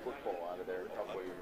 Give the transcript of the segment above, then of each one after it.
football out of there a couple of years.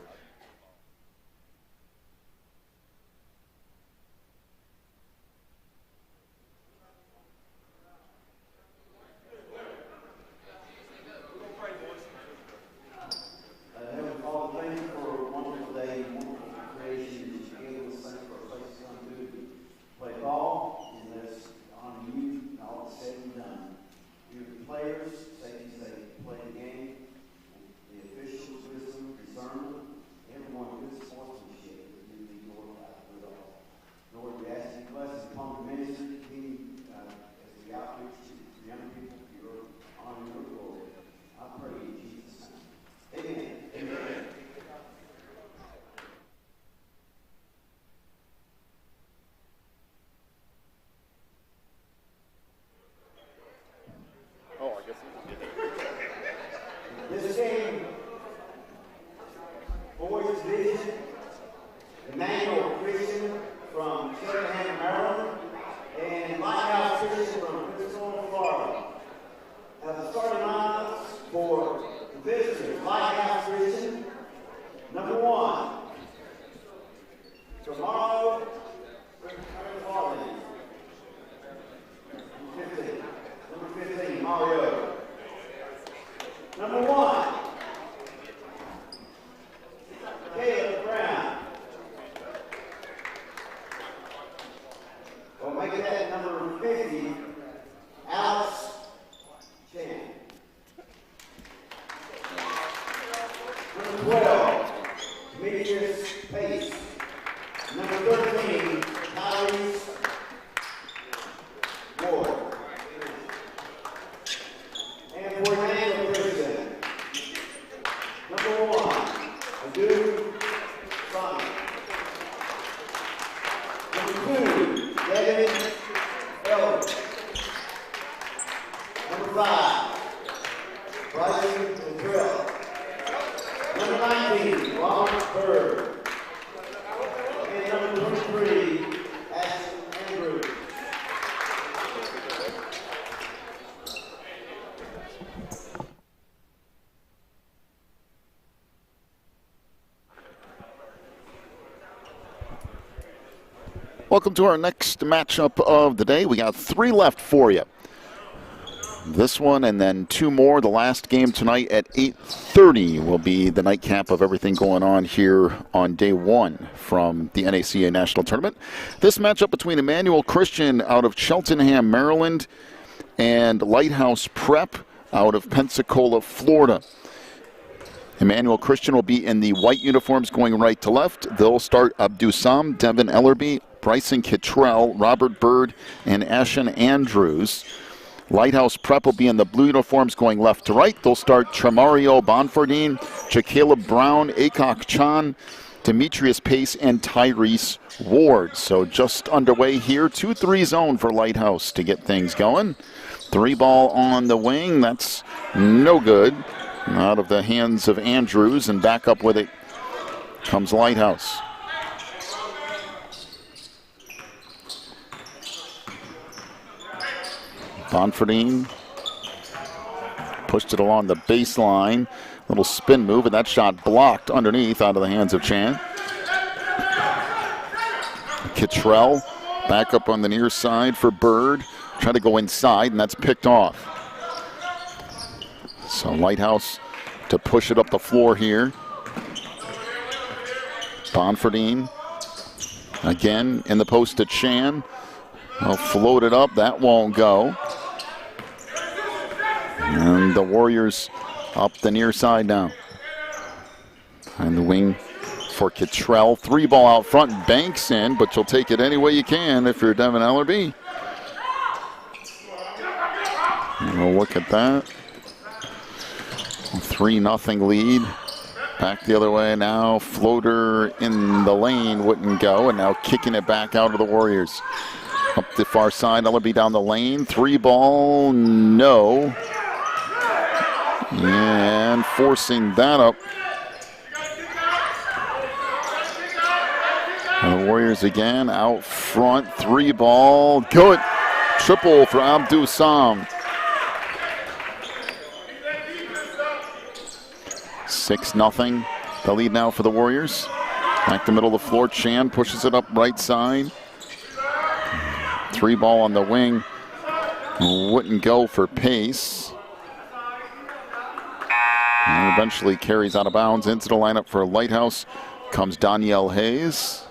This game, boys division, Emmanuel Christian from Cheltenham, Maryland, and Lighthouse Christian from Pensacola, Florida. Now the starting lineups for the visitors, Lighthouse Christian, number 1, tomorrow, number 15, Mario. Number 1, Caleb Brown. We'll make that number 50, Alex Chan. Number 12, Demetrius Pace. Number 13, Tyrese Ward. And for Emmanuel Christian, number 1, Adu Sonny. Number 2, Devin Elder. Number 5, Bryson Drill. Number 19, Ron Bird. And number 23, Ashton Andrews. Welcome to our next matchup of the day. We got 3 left for you. This one and then 2 more. The last game tonight at 8:30 will be the nightcap of everything going on here on day 1 from the NACA National Tournament. This matchup between Emmanuel Christian out of Cheltenham, Maryland, and Lighthouse Prep out of Pensacola, Florida. Emmanuel Christian will be in the white uniforms going right to left. They'll start Abdusam, Devin Ellerby, Bryson Kittrell, Robert Bird, and Ashton Andrews. Lighthouse Prep will be in the blue uniforms going left to right. They'll start Tremario Bonfordine, Jaquela Brown, Akok Chan, Demetrius Pace, and Tyrese Ward. So just underway here. 2-3 zone for Lighthouse to get things going. 3 ball on the wing. That's no good. Out of the hands of Andrews, and back up with it comes Lighthouse. Bonfordine pushed it along the baseline. Little spin move, and that shot blocked underneath out of the hands of Chan. Kittrell back up on the near side for Bird. Try to go inside, and that's picked off. So Lighthouse to push it up the floor here. Bonfordine again in the post to Chan. They'll float it up. That won't go. And the Warriors up the near side now. And the wing for Kittrell. 3 ball out front. Banks in, but you'll take it any way you can if you're Devin Ellerby. And we'll look at that. 3-0 lead. Back the other way now. Floater in the lane wouldn't go, and now kicking it back out of the Warriors. Up the far side, Ellerby down the lane. 3 ball, no. And forcing that up. And the Warriors again out front. 3 ball, good. Triple for 6-0. The lead now for the Warriors. Back to middle of the floor. Chan pushes it up right side. 3 ball on the wing. Wouldn't go for pace. And eventually carries out of bounds. Into the lineup for Lighthouse comes Danielle Hayes.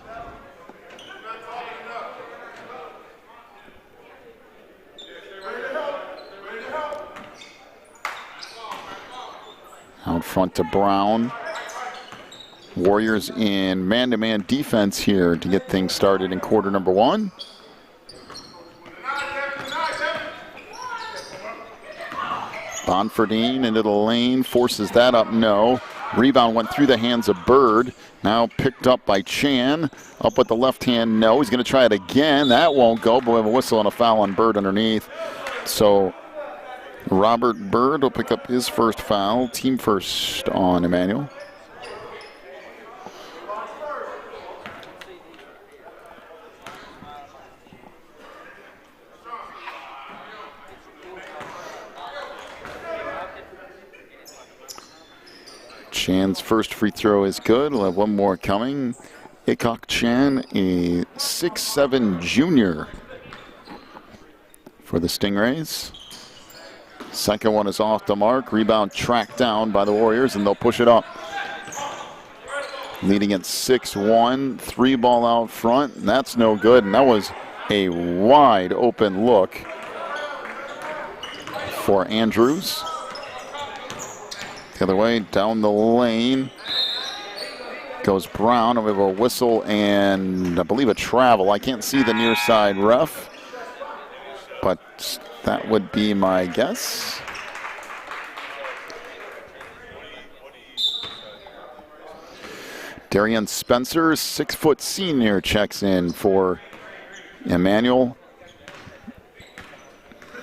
Out front to Brown. Warriors in man-to-man defense here to get things started in quarter number 1. Bonfordine into the lane, forces that up, no. Rebound went through the hands of Bird. Now picked up by Chan. Up with the left hand, no. He's going to try it again. That won't go, but we have a whistle and a foul on Bird underneath. So Robert Bird will pick up his first foul. Team first on Emmanuel. Chan's first free throw is good. We'll have one more coming. Ikok Chan, a 6'7" junior for the Stingrays. Second one is off the mark. Rebound tracked down by the Warriors, and they'll push it up. Leading at 6-1. 3 ball out front, and that's no good. And that was a wide open look for Andrews. The other way, down the lane goes Brown. We have a whistle and I believe a travel. I can't see the near side ref, but that would be my guess. Darian Spencer, 6-foot senior, checks in for Emmanuel.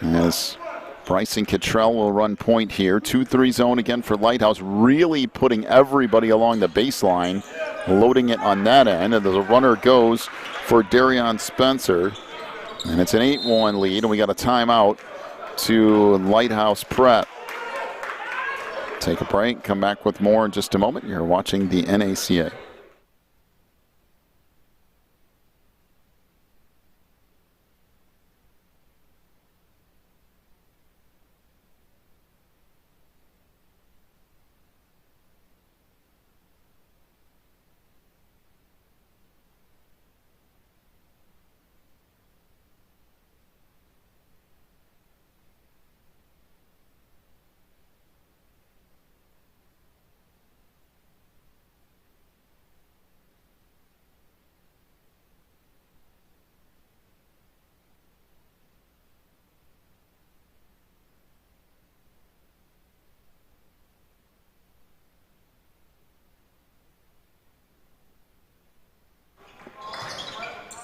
As Bryson Cottrell will run point here. 2-3 zone again for Lighthouse, really putting everybody along the baseline, loading it on that end. And the runner goes for Darian Spencer. And it's an 8-1 lead, and we got a timeout to Lighthouse prep. Take a break, come back with more in just a moment. You're watching the NACA.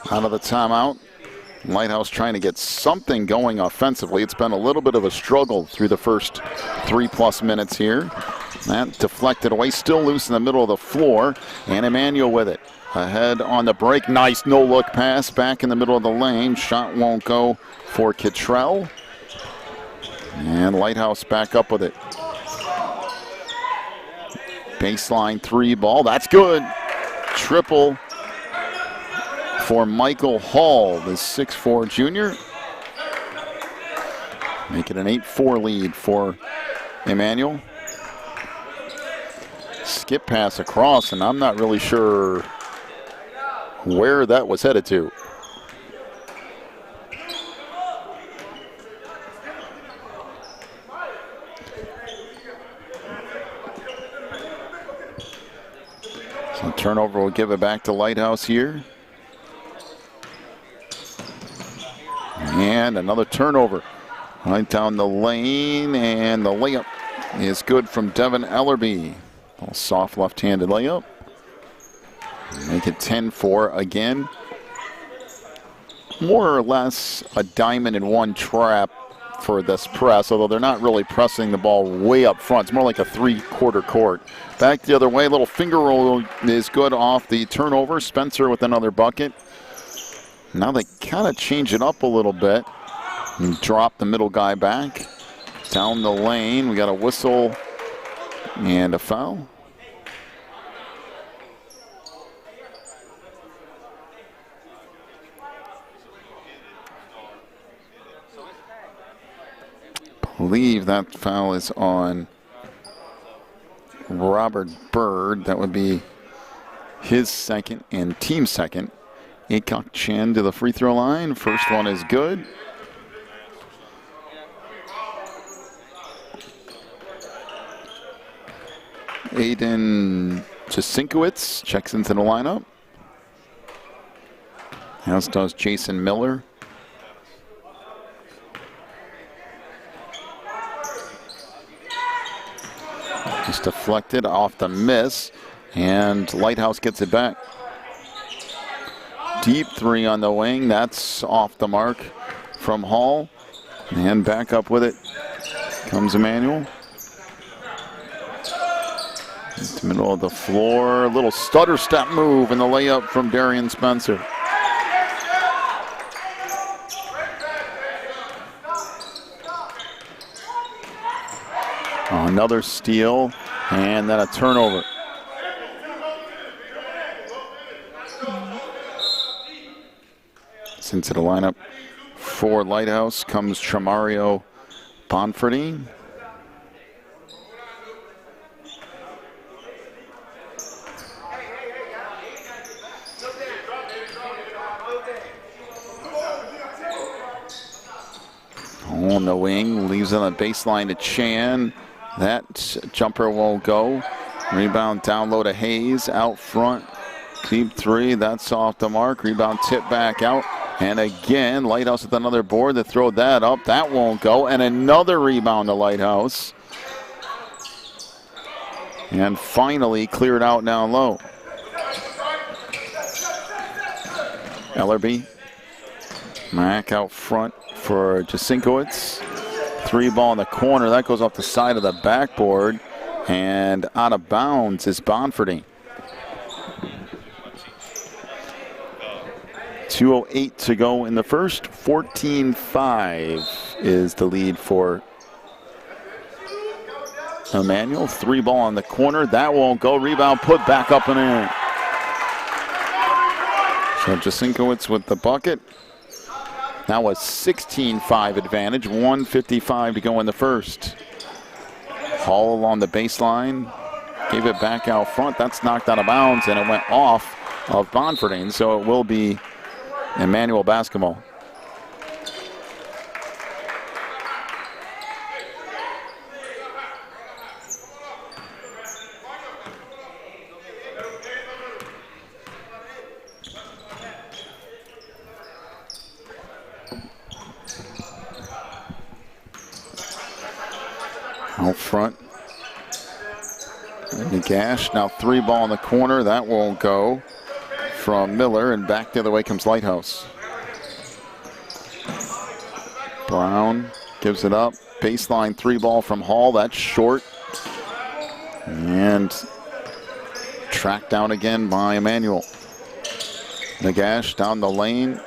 Out of the timeout. Lighthouse trying to get something going offensively. It's been a little bit of a struggle through the first 3+ minutes here. That deflected away, still loose in the middle of the floor, and Emmanuel with it. Ahead on the break, nice no-look pass back in the middle of the lane. Shot won't go for Cottrell. And Lighthouse back up with it. Baseline 3 ball, that's good. Triple for Michael Hall, the 6'4" junior. Make it an 8-4 lead for Emmanuel. Skip pass across, and I'm not really sure where that was headed to. So turnover will give it back to Lighthouse here. And another turnover right down the lane, and the layup is good from Devin Ellerby. A soft left-handed layup. Make it 10-4 again. More or less a diamond in one trap for this press, although they're not really pressing the ball way up front. It's more like a 3/4 court. Back the other way, little finger roll is good off the turnover. Spencer with another bucket. Now they kind of change it up a little bit and drop the middle guy back. Down the lane, we got a whistle and a foul. believe that foul is on Robert Bird. That would be his second and team second. Aycock Chen to the free throw line. First one is good. Aiden Jasinkowicz checks into the lineup, as does Jason Miller. Just deflected off the miss, and Lighthouse gets it back. Deep three on the wing, that's off the mark from Hall. And back up with it comes Emmanuel. Into the middle of the floor, a little stutter step move, and the layup from Darian Spencer. Another steal, and then a turnover. Into the lineup for Lighthouse comes Tremario Bonfordine. On the wing, leaves on the baseline to Chan. That jumper won't go. Rebound down low to Hayes, out front. Deep three, that's off the mark. Rebound tip back out. And again, Lighthouse with another board to throw that up. That won't go. And another rebound to Lighthouse. And finally cleared out down low. Ellerby. Mack out front for Jasinkowicz. Three ball in the corner. That goes off the side of the backboard. And out of bounds is Bonfordine. 2:08 to go in the first. 14-5 is the lead for Emmanuel. Three ball on the corner. That won't go. Rebound put back up and in. So Jasinkowicz with the bucket. Now a 16-5 advantage. 1:55 to go in the first. Hall along the baseline. Gave it back out front. That's knocked out of bounds, and it went off of Bonfordine. So it will be Emmanuel basketball. Out front. Gash, now three ball in the corner. That won't go from Miller, and back the other way comes Lighthouse. Brown gives it up. Baseline three ball from Hall. That's short. And tracked down again by Emmanuel. Nagash down the lane.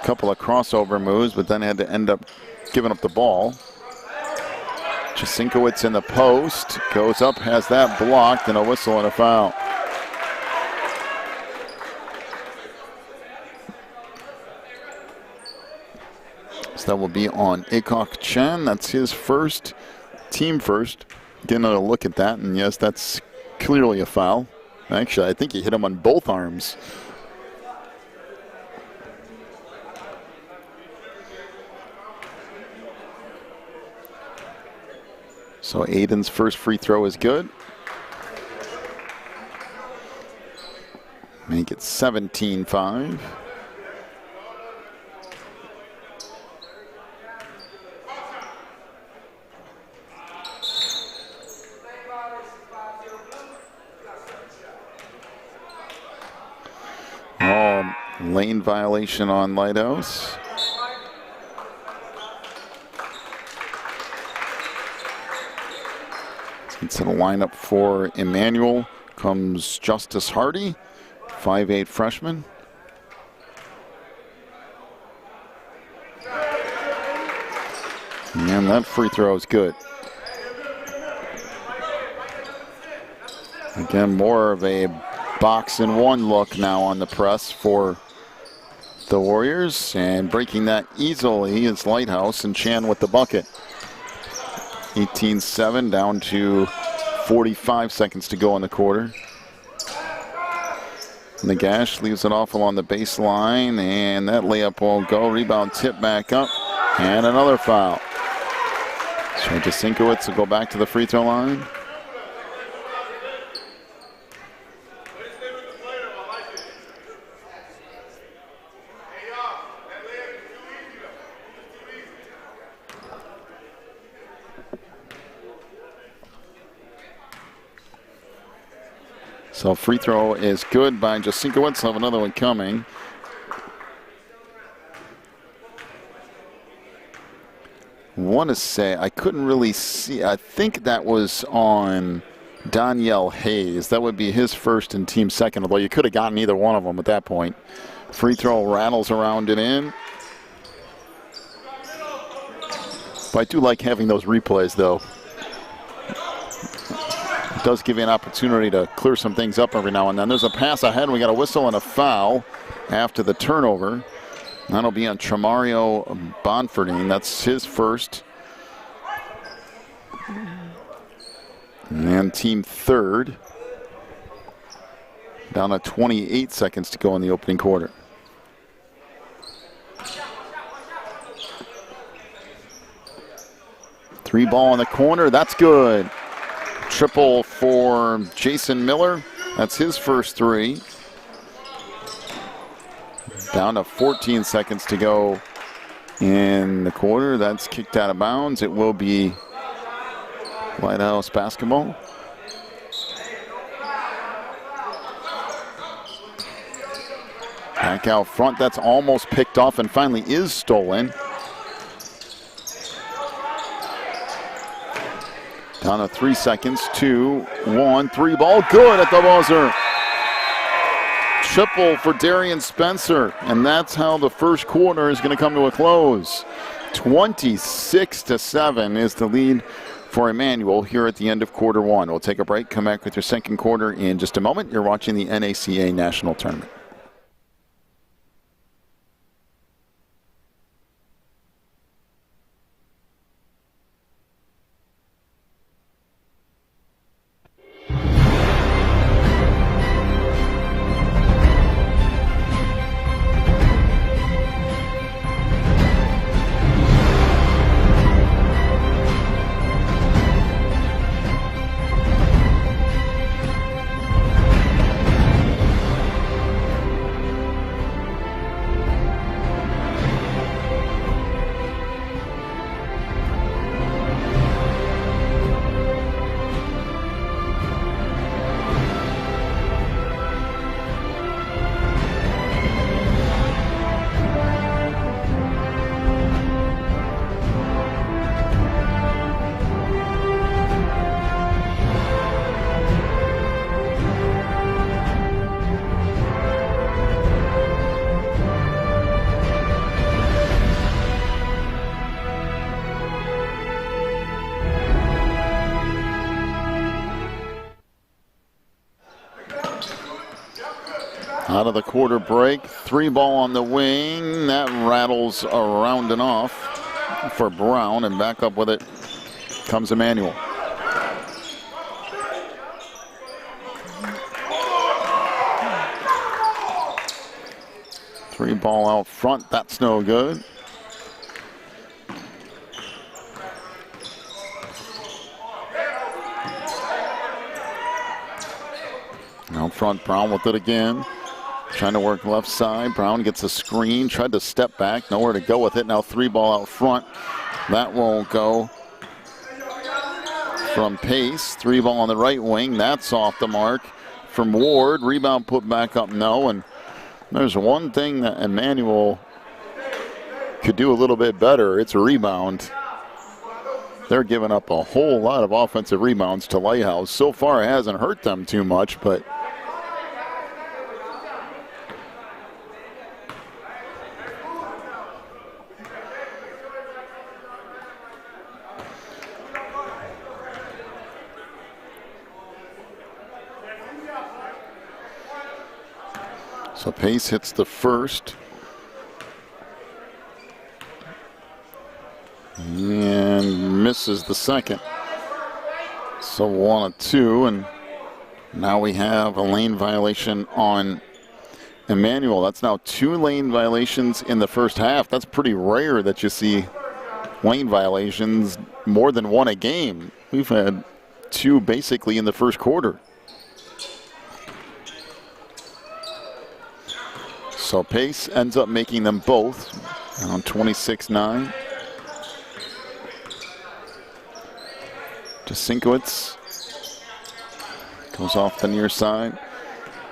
Couple of crossover moves, but then had to end up giving up the ball. Jasinkowicz in the post. Goes up, has that blocked, and a whistle and a foul. So that will be on Aycock Chen. That's his first, team first. Getting a look at that, and yes, that's clearly a foul. Actually, I think he hit him on both arms. So Aiden's first free throw is good. Make it 17-5. Oh, lane violation on Lighthouse. Into the lineup for Emmanuel comes Justice Hardy, 5'8" freshman. And that free throw is good. Again, more of a box and one look now on the press for the Warriors, and breaking that easily is Lighthouse, and Chan with the bucket. 18-7, down to 45 seconds to go in the quarter. Nagash leaves it off along the baseline, and that layup will go. Rebound tip back up, and another foul. So Jasinkowicz will go back to the free throw line. So free throw is good by Jasinkowicz. Have another one coming. Want to say, I couldn't really see. I think that was on Danielle Hayes. That would be his first and team second, although you could have gotten either one of them at that point. Free throw rattles around and in. But I do like having those replays, though. It does give you an opportunity to clear some things up every now and then. There's a pass ahead. We got a whistle and a foul after the turnover. That'll be on Tremario Bonfordine. That's his first. And team third. Down to 28 seconds to go in the opening quarter. Three ball in the corner. That's good. Triple for Jason Miller. That's his first three. Down to 14 seconds to go in the quarter. That's kicked out of bounds. It will be Lighthouse basketball. Back out front. That's almost picked off and finally is stolen. Down to 3 seconds, 2, 1, 3 ball, good at the buzzer. Triple for Darian Spencer, and that's how the first quarter is going to come to a close. 26-7 is the lead for Emmanuel here at the end of quarter one. We'll take a break, come back with your second quarter in just a moment. You're watching the NACA National Tournament. Out of the quarter break, 3 ball on the wing. That rattles around and off for Brown, and back up with it comes Emmanuel. Three ball out front, that's no good. Out front, Brown with it again. Trying to work left side. Brown gets a screen, tried to step back, nowhere to go with it. Now 3 ball out front. That won't go from Pace. 3 ball on the right wing. That's off the mark from Ward. Rebound put back up, no. And there's one thing that Emmanuel could do a little bit better. It's a rebound. They're giving up a whole lot of offensive rebounds to Lighthouse. So far, it hasn't hurt them too much, but so Pace hits the first. And misses the second. So 1 of 2, and now we have a lane violation on Emmanuel. That's now 2 lane violations in the first half. That's pretty rare that you see lane violations more than 1 a game. We've had 2 basically in the first quarter. So Pace ends up making them both on 26-9. Jasinkowicz goes off the near side.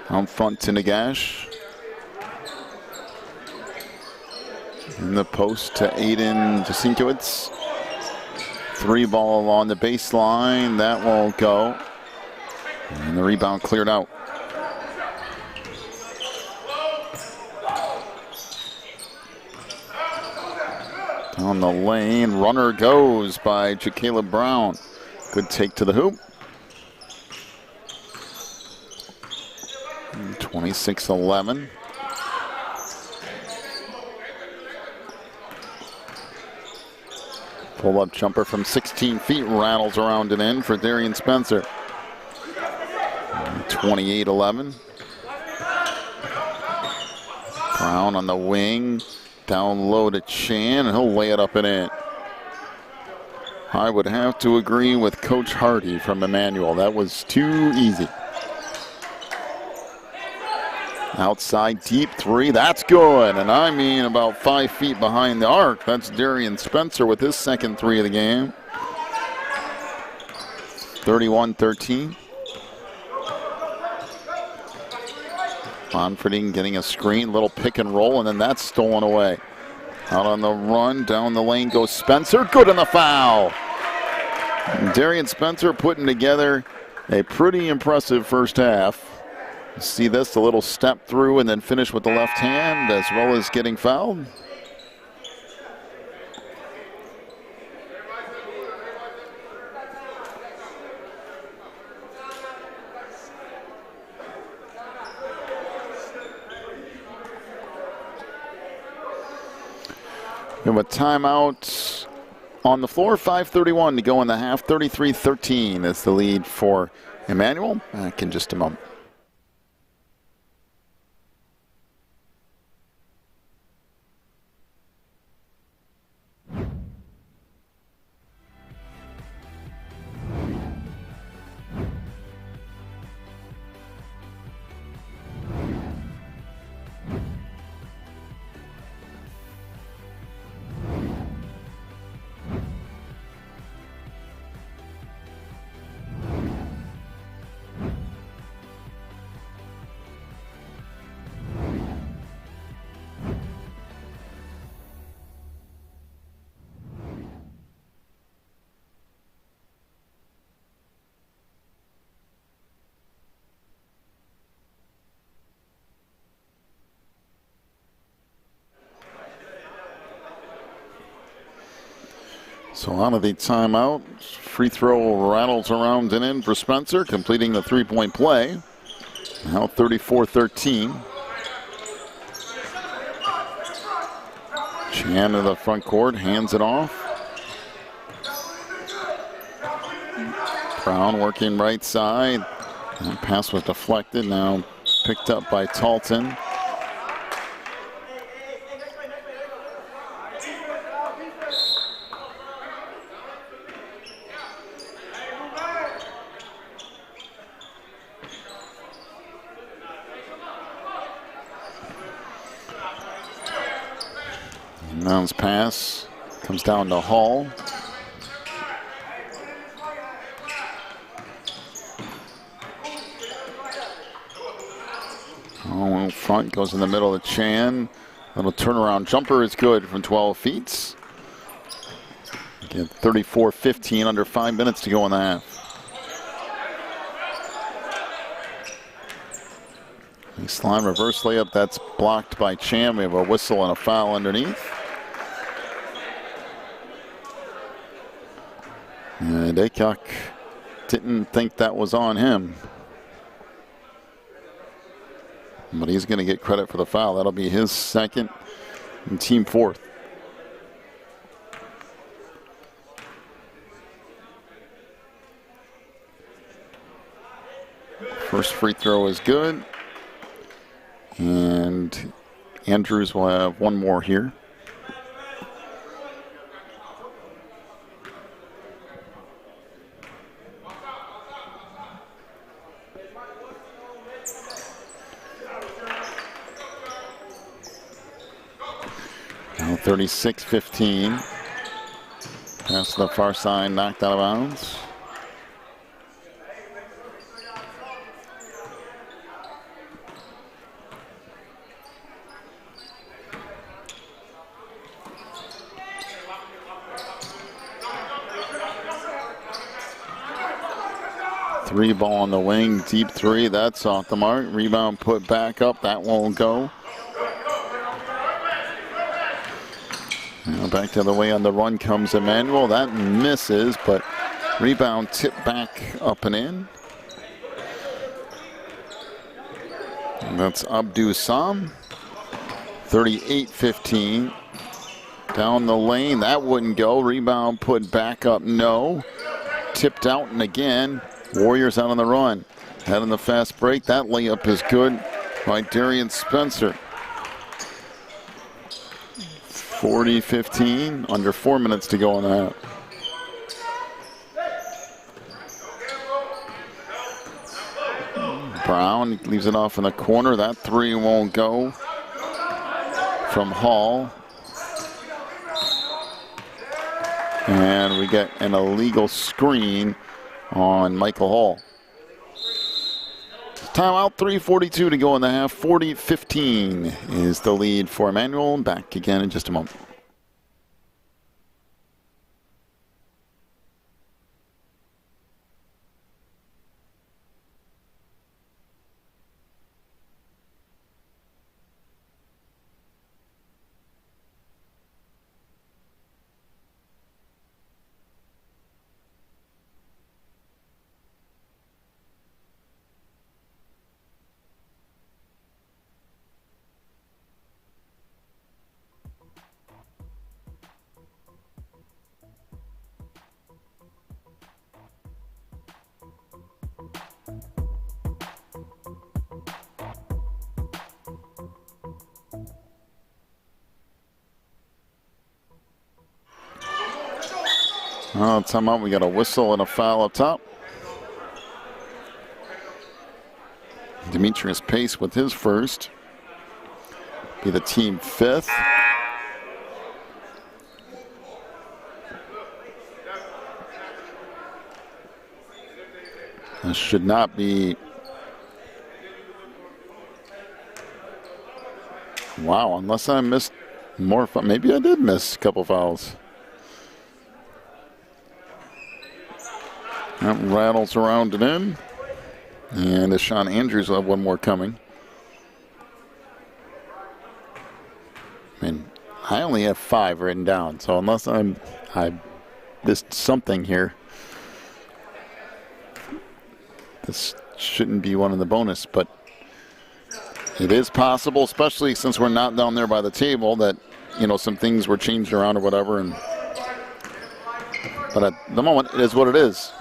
Out front to Nagash. In the post to Aiden Jasinkowicz. 3 ball along the baseline. That won't go. And the rebound cleared out. Down the lane, runner goes by Jacaleb Brown. Good take to the hoop. 26-11. Pull-up jumper from 16 feet, rattles around and in for Darian Spencer. 28-11. Brown on the wing. Down low to Chan, and he'll lay it up and in. I would have to agree with Coach Hardy from Emmanuel. That was too easy. Outside deep 3, that's good. And I mean about 5 feet behind the arc. That's Darian Spencer with his second 3 of the game. 31-13. Bonfording getting a screen, little pick and roll, and then that's stolen away. Out on the run, down the lane goes Spencer. Good on the foul. Darian Spencer putting together a pretty impressive first half. See this, a little step through and then finish with the left hand as well as getting fouled. We have a timeout on the floor. 5:31 to go in the half. 33-13 is the lead for Emmanuel. Back in just a moment. So out of the timeout, free throw rattles around and in for Spencer, completing the three-point play. Now 34-13. Chan to the front court, hands it off. Brown working right side. That pass was deflected, now picked up by Talton. Mound's pass comes down to Hall. Hall in front, goes in the middle of Chan. Little turnaround jumper is good from 12 feet. Again, 34-15, under 5 minutes to go in the half. Baseline reverse layup, that's blocked by Chan. We have a whistle and a foul underneath. And Aycock didn't think that was on him. But he's going to get credit for the foul. That'll be his second and team fourth. First free throw is good. And Andrews will have one more here. Now 36-15. Pass to the far side, knocked out of bounds. Three ball on the wing, deep three, that's off the mark. Rebound put back up, that won't go. Now back the other way on the run comes Emmanuel. That misses, but rebound tipped back up and in. And that's Abdul Sam. 38-15. Down the lane, that wouldn't go. Rebound put back up, no. Tipped out and again. Warriors out on the run. Head on the fast break. That layup is good by Darian Spencer. 40-15, under 4 minutes to go on that. Brown leaves it off in the corner. That three won't go from Hall. And we get an illegal screen on Michael Hall. Timeout, 3:42 to go in the half. 40-15 is the lead for Emmanuel. Back again in just a moment. Oh, timeout. We got a whistle and a foul up top. Demetrius Pace with his first. Be the team fifth. This should not be. Wow, unless I missed more. Maybe I did miss a couple fouls. That rattles around and in. And Deshaun Andrews will have one more coming. I mean, I only have 5 written down, so unless I missed something here, this shouldn't be one of the bonus, but it is possible, especially since we're not down there by the table, that, you know, some things were changed around or whatever. But at the moment, it is what it is.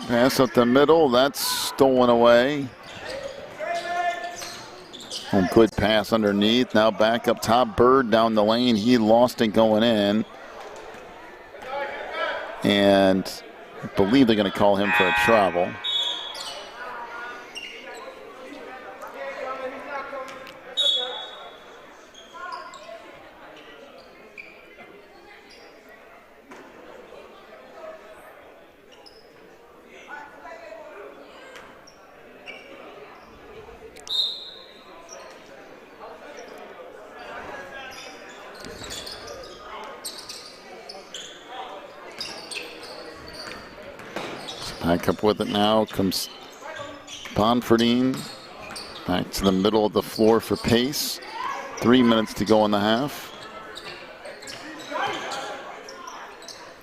Pass up the middle, that's stolen away. Oh, good pass underneath. Now back up top, Bird down the lane. He lost it going in. And I believe they're going to call him for a travel. Back up with it now comes Bonfordine. Back to the middle of the floor for Pace. 3 minutes to go in the half.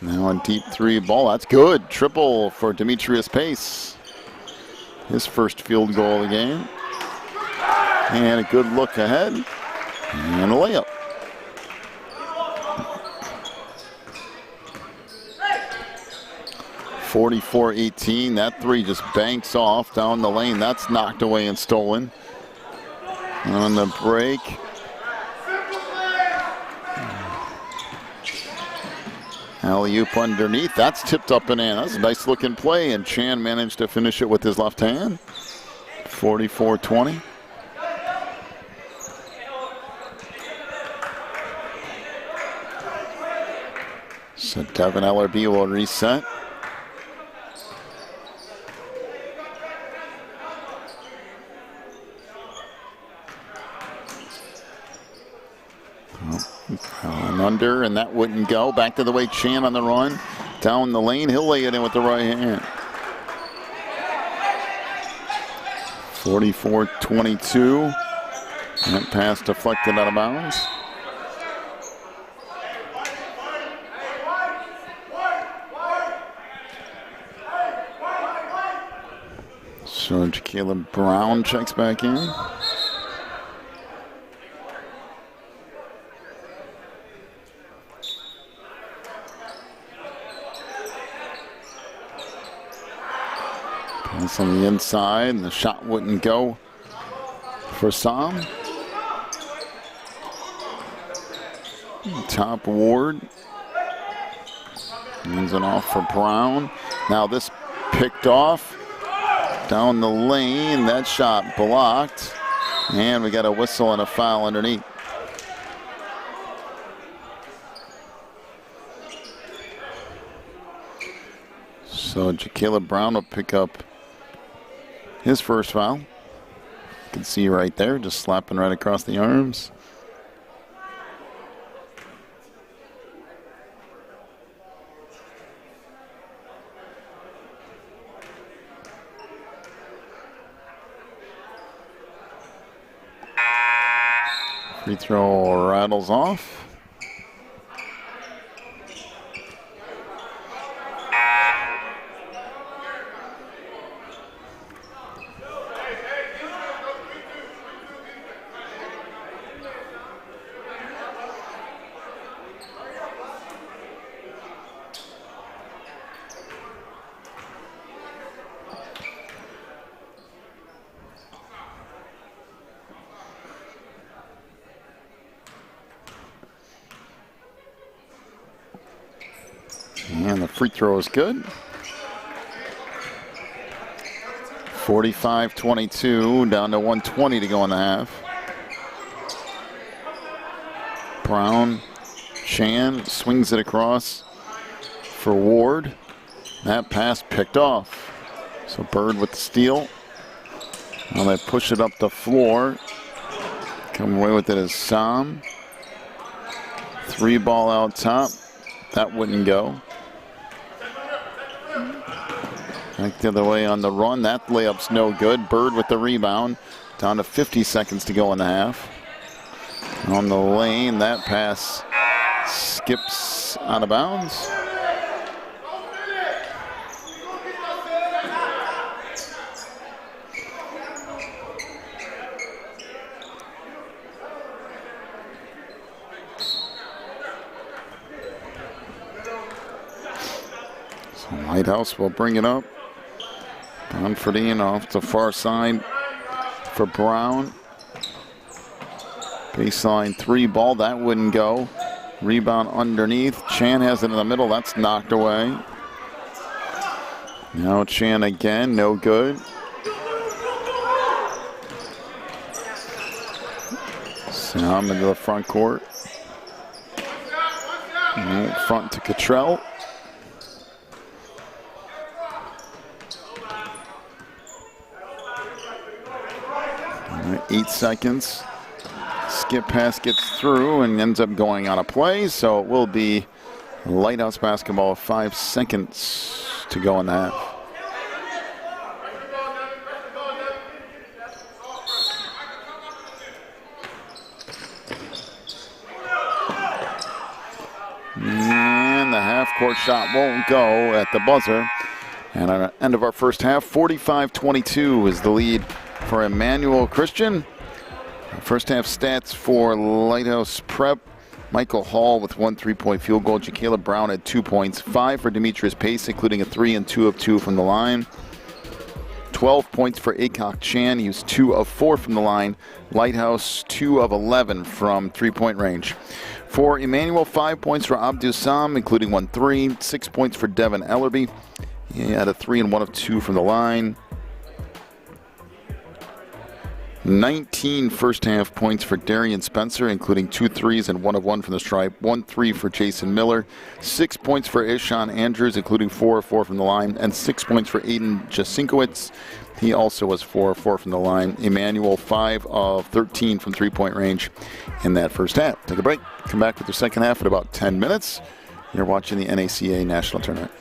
Now on deep three ball. That's good. Triple for Demetrius Pace. His first field goal of the game. And a good look ahead. And a layup. 44-18. That three just banks off down the lane. That's knocked away and stolen. On the break. Alley-oop underneath. That's tipped up and in. That's a nice looking play, and Chan managed to finish it with his left hand. 44-20. So Devin Ellerby will reset. And under, and that wouldn't go. Back to the way Chan on the run. Down the lane, he'll lay it in with the right hand. 44-22. That pass deflected out of bounds. So Caleb Brown checks back in. Pass on the inside, and the shot wouldn't go for Sam. Top Ward. Hands it off for Brown. Now this picked off. Down the lane, that shot blocked. And we got a whistle and a foul underneath. So Caleb Brown will pick up his first foul. You can see right there, just slapping right across the arms. Free throw rattles off. And the free throw is good. 45-22, down to 1:20 to go in the half. Brown, Chan swings it across for Ward. That pass picked off. So Bird with the steal. Now they push it up the floor. Come away with it is Sam. Three ball out top. That wouldn't go. Back the other way on the run. That layup's no good. Bird with the rebound. Down to 50 seconds to go in the half. On the lane, that pass skips out of bounds. So Lighthouse will bring it up. Bonfordine off the far side for Brown. Baseline three ball, that wouldn't go. Rebound underneath. Chan has it in the middle, that's knocked away. Now Chan again, no good. Sam into the front court. Front to Cottrell. 8 seconds. Skip pass gets through and ends up going on a play, so it will be Lighthouse basketball. 5 seconds to go in the half. And the half-court shot won't go at the buzzer. And at the end of our first half, 45-22 is the lead for Emmanuel Christian. First half stats for Lighthouse Prep. Michael Hall with 1 3-point field goal. Jacayla Brown had 2 points. 5 for Demetrius Pace, including a 3 and 2 of 2 from the line. 12 points for Akok Chan. He was 2 of 4 from the line. Lighthouse, 2 of 11 from 3-point range. For Emmanuel, 5 points for Abdul Sam, including 1 3. 6 points for Devin Ellerby. He had a 3 and 1 of 2 from the line. 19 first-half points for Darian Spencer, including 2 threes and 1 of 1 from the stripe. 1 3 for Jason Miller. 6 points for Ishan Andrews, including 4 of 4 from the line. And 6 points for Aiden Jasinkowicz. He also was 4 of 4 from the line. Emmanuel, 5 of 13 from 3-point range in that first half. Take a break. Come back with the second half in about 10 minutes. You're watching the NACA National Tournament.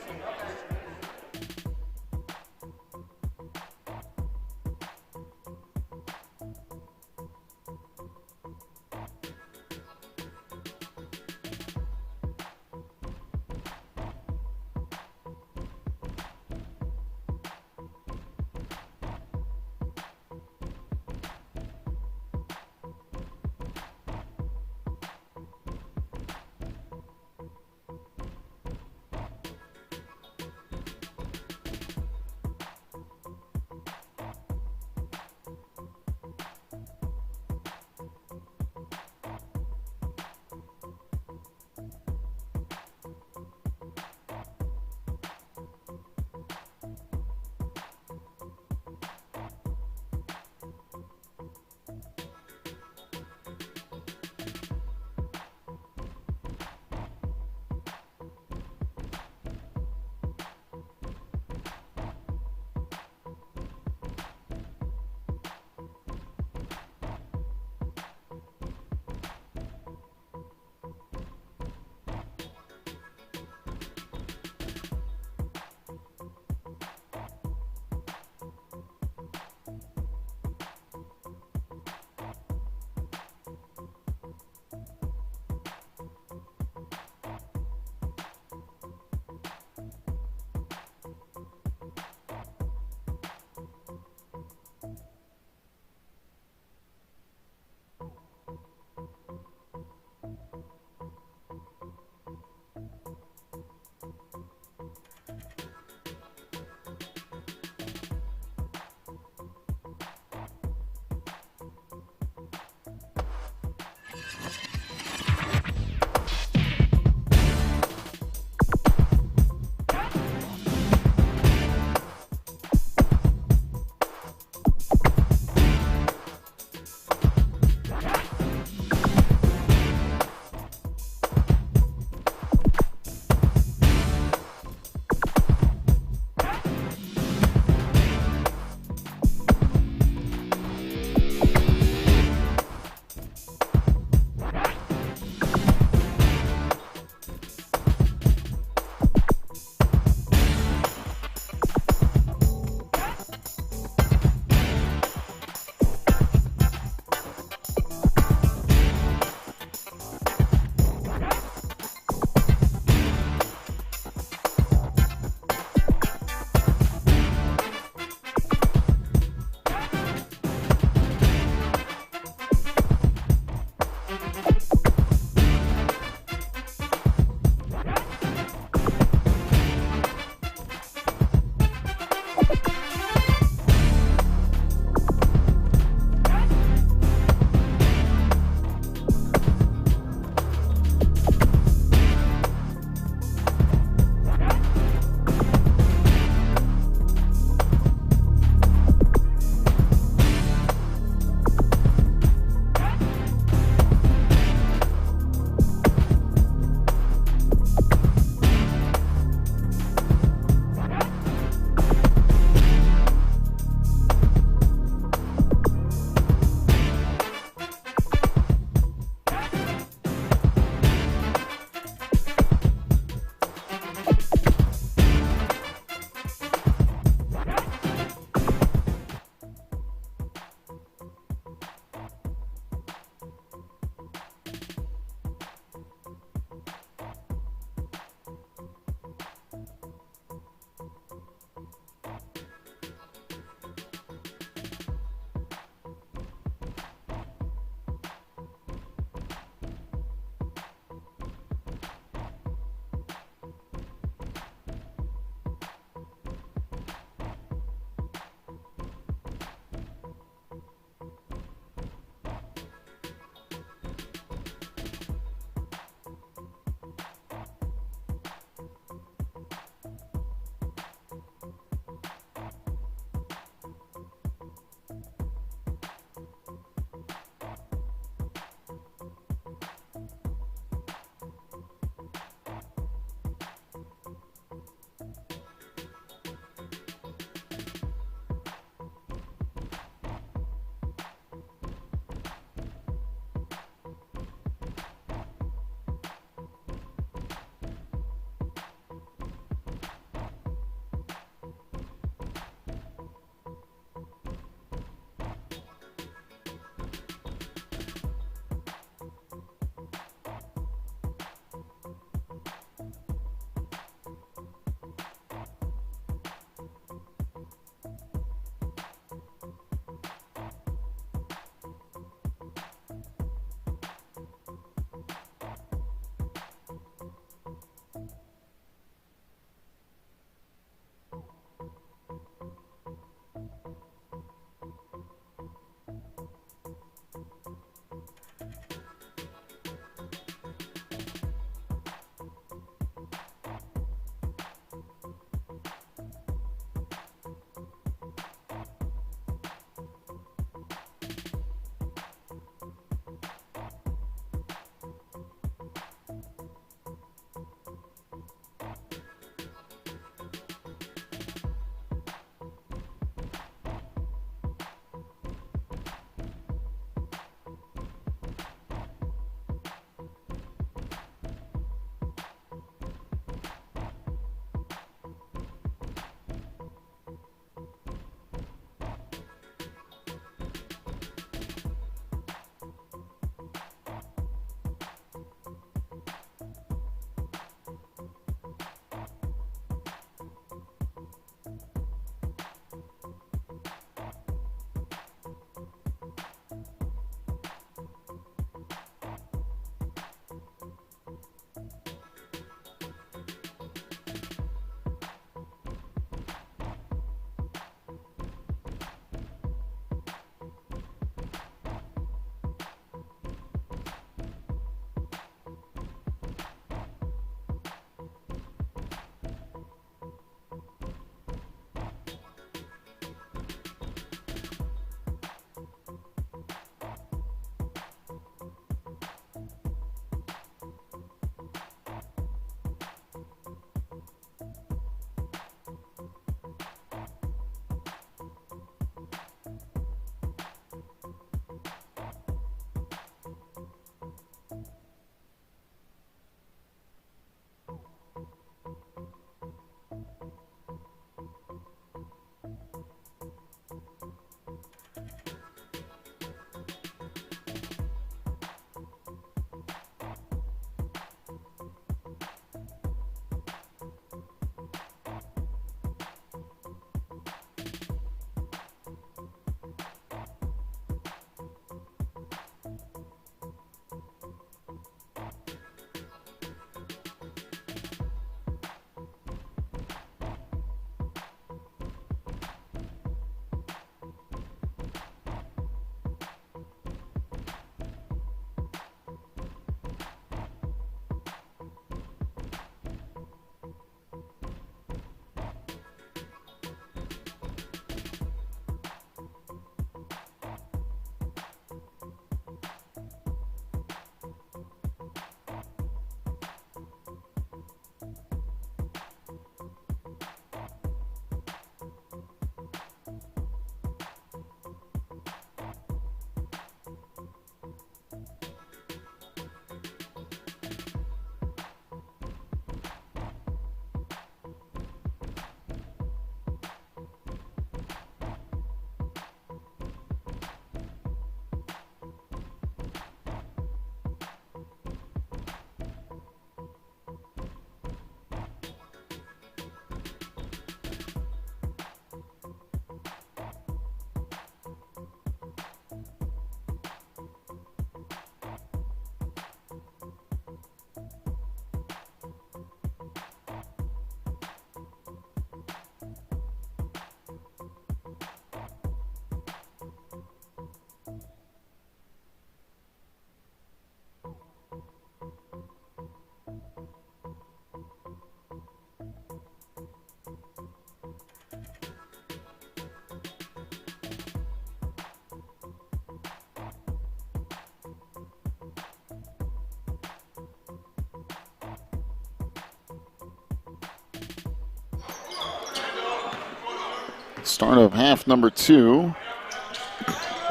Start of half number 2.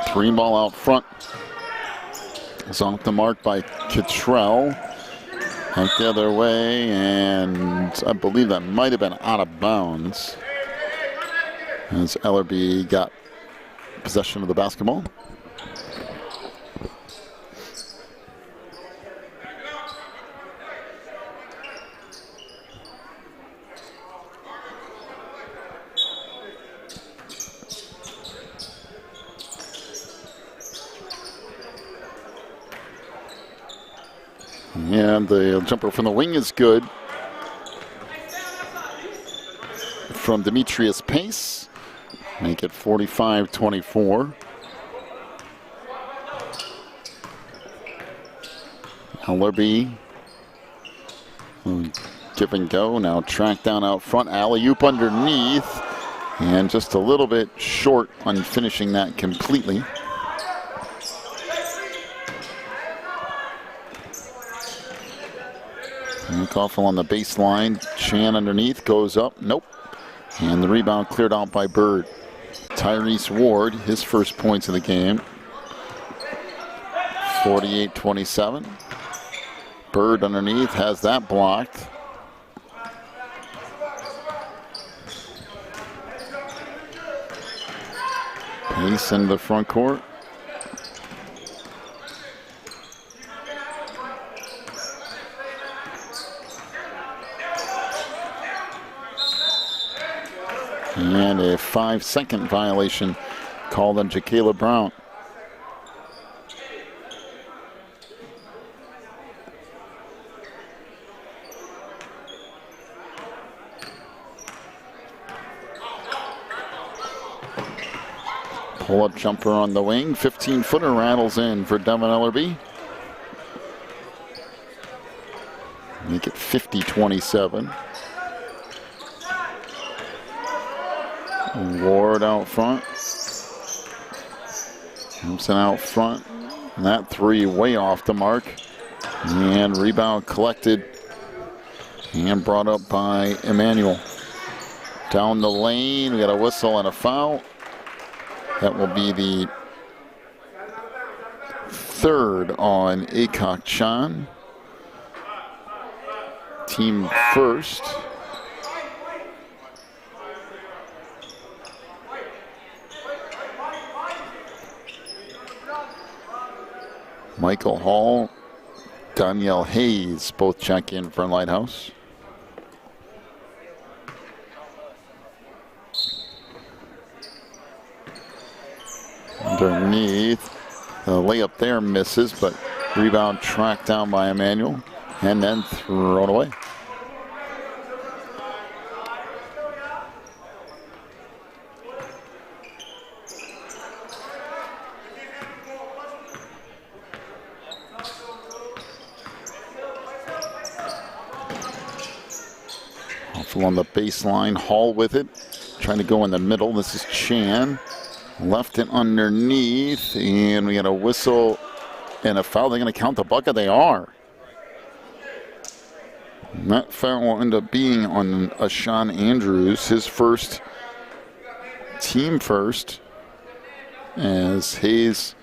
3 ball out front. It's off the mark by Cottrell. Out the other way, and I believe that might have been out of bounds as Ellerby got possession of the basketball. And the jumper from the wing is good. From Demetrius Pace. Make it 45-24. Ellerby. Give and go. Now track down out front. Alley-oop underneath. And just a little bit short on finishing that completely. Koffel on the baseline. Chan underneath. Goes up. Nope. And the rebound cleared out by Bird. Tyrese Ward, his first points of the game. 48-27. Bird underneath has that blocked. Pace into the front court. And a 5-second violation called on Jakayla Brown. Pull-up jumper on the wing. 15-footer rattles in for Devin Ellerby. Make it 50-27. Ward out front. Thompson out front. And that 3 way off the mark. And rebound collected and brought up by Emmanuel. Down the lane, we got a whistle and a foul. That will be the 3rd on Akok Chan. Team first. Michael Hall, Danielle Hayes both check in for Lighthouse. Underneath, the layup there misses, but rebound tracked down by Emmanuel and then thrown away. On the baseline, Hall with it, trying to go in the middle. This is Chan, left it underneath, and we got a whistle and a foul. They're going to count the bucket. They are. And that foul will end up being on Sean Andrews, his first, team first, as Hayes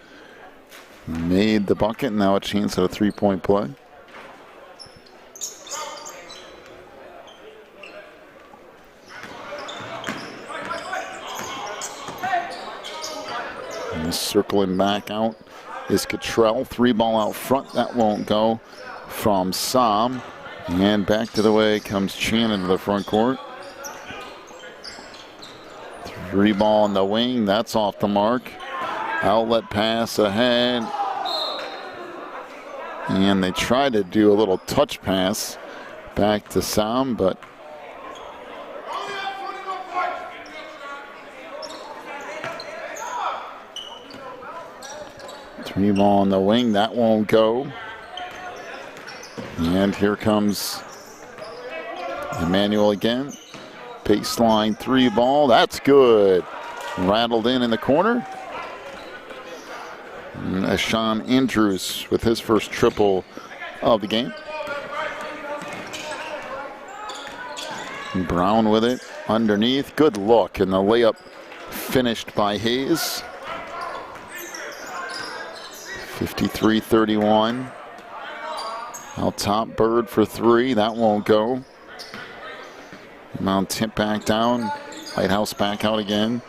made the bucket. Now a chance at a 3-point play. Circling back out is Cottrell. 3 ball out front. That won't go from Sam. And back to the way comes Chan into the front court. 3 ball on the wing. That's off the mark. Outlet pass ahead. And they tried to do a little touch pass back to Sam, but 3 ball on the wing, that won't go. And here comes Emmanuel again. Baseline 3 ball, that's good. Rattled in the corner. And Sean Andrews with his first triple of the game. Brown with it underneath. Good look, and the layup finished by Hayes. 53-31. Out top, Bird for three. That won't go. Mount tip back down. Lighthouse back out again.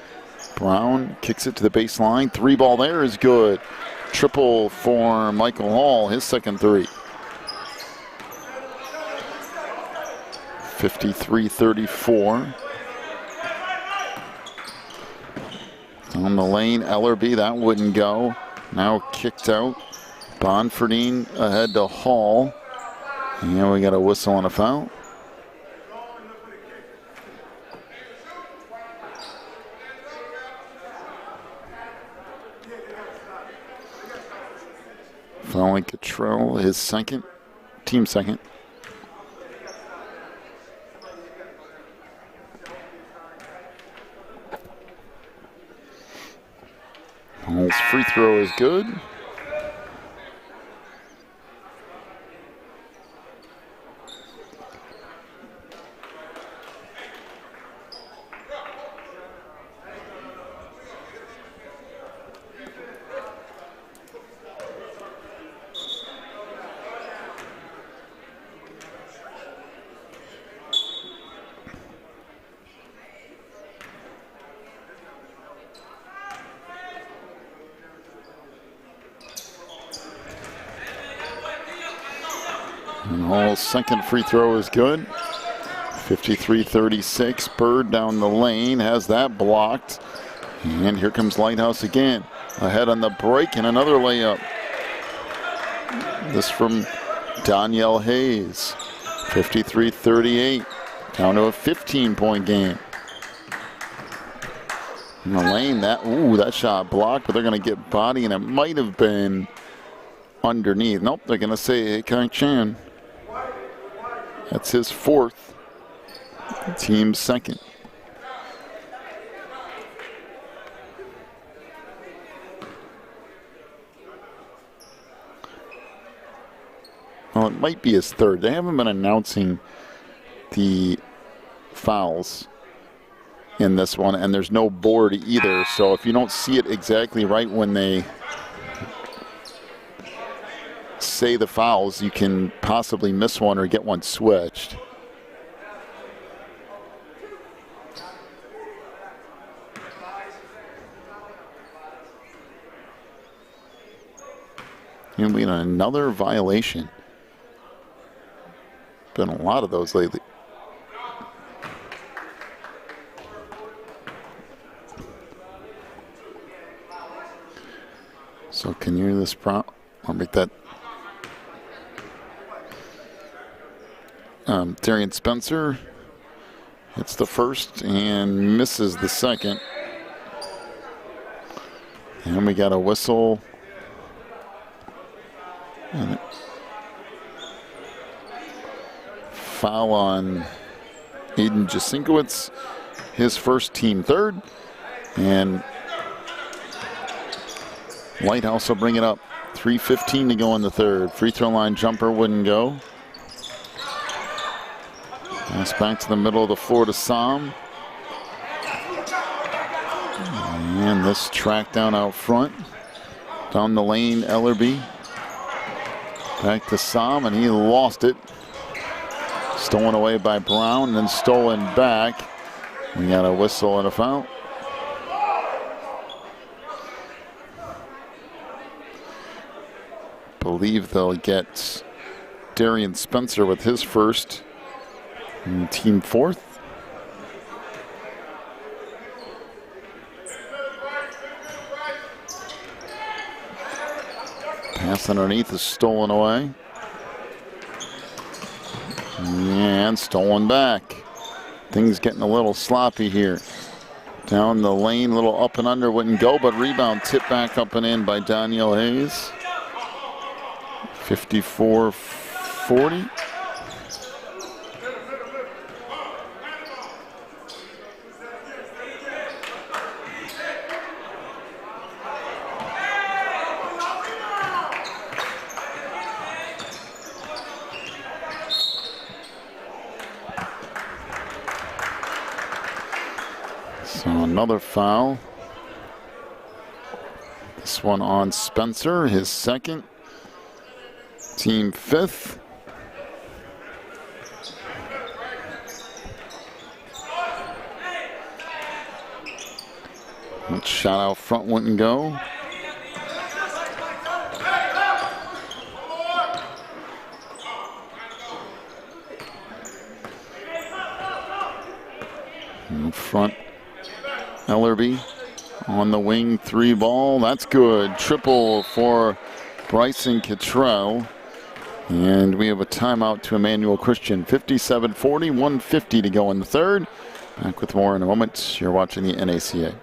Brown kicks it to the baseline. Three ball there is good. Triple for Michael Hall, his second three. 53-34. Down the lane, Ellerby, that wouldn't go. Now kicked out. Bonfordine ahead to Hall. And we got a whistle and a foul. Fouling Cottrell, his second, team second. Hall's free throw is good. And Hall's second free throw is good. 53-36. Bird down the lane, has that blocked. And here comes Lighthouse again. Ahead on the break and another layup. This from Danielle Hayes. 53-38. Down to a 15-point game. In the lane, that shot blocked, but they're going to get body, and it might have been underneath. Nope, they're going to say Chan. That's his fourth, team second. Well, it might be his third. They haven't been announcing the fouls in this one, and there's no board either. So if you don't see it exactly right when they say the fouls, you can possibly miss one or get one switched. And we had another violation. Been a lot of those lately. So can you hear this prop? I'll make that. Darian Spencer hits the first and misses the second. And we got a whistle. And foul on Aiden Jasinkowitz, his first, team third. And Lighthouse will bring it up. 3:15 to go in the third. Free throw line jumper wouldn't go. Pass back to the middle of the floor to Sam. And this track down out front. Down the lane, Ellerby. Back to Sam, and he lost it. Stolen away by Brown, and then stolen back. We got a whistle and a foul. Believe they'll get Darian Spencer with his first, and team fourth. Pass underneath is stolen away. And stolen back. Things getting a little sloppy here. Down the lane, little up and under, wouldn't go, but rebound tipped back up and in by Danielle Hayes. 54-40. Another foul. This one on Spencer, his second. Team fifth. That shot out front wouldn't go. In front, Ellerby on the wing, 3 ball. That's good. Triple for Bryson Cottrell. And we have a timeout to Emmanuel Christian. 57-40, 150 to go in the third. Back with more in a moment. You're watching the NACA.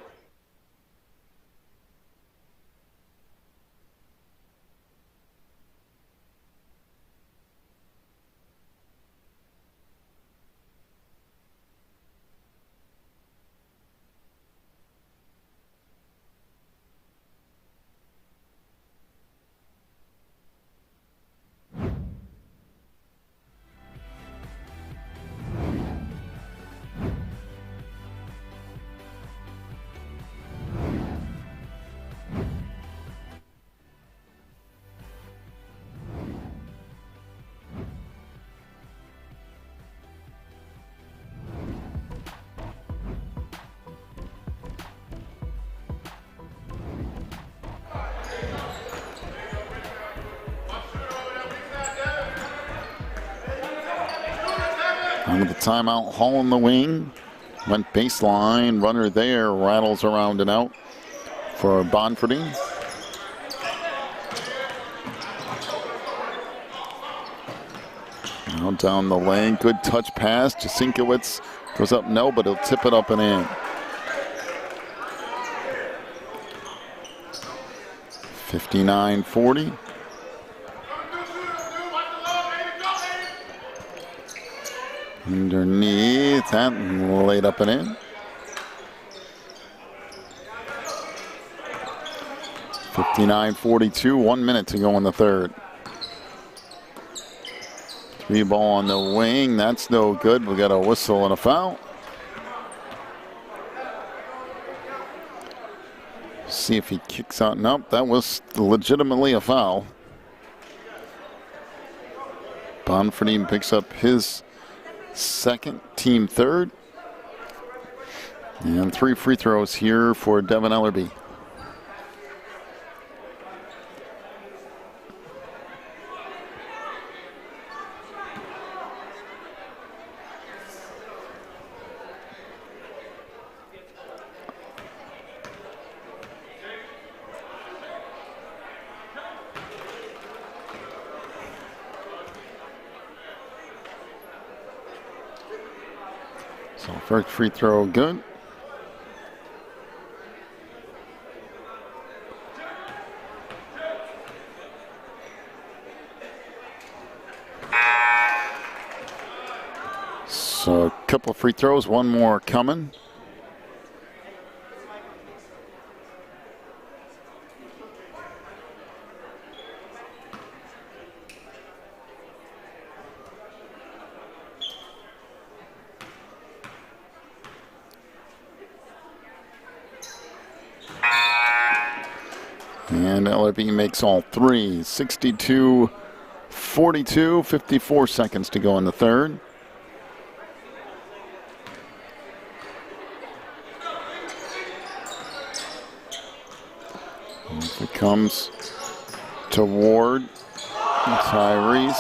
Under the timeout, Hall in the wing. Went baseline, runner there, rattles around and out for Bonforty. Now down the lane, good touch pass. Jasinkiewicz goes up, no, but he'll tip it up and in. 59-40. Underneath, that laid up and in. 59-42, 1 minute to go in the third. 3 ball on the wing, that's no good. We got a whistle and a foul. See if he kicks out. Nope, that was legitimately a foul. Bonforty picks up his second, team third. And 3 free throws here for Devin Ellerby. So first free throw good. So a couple of free throws, one more coming. And Ellerby makes all 3. 62-42, 54 seconds to go in the third. And it comes to Ward. Tyrese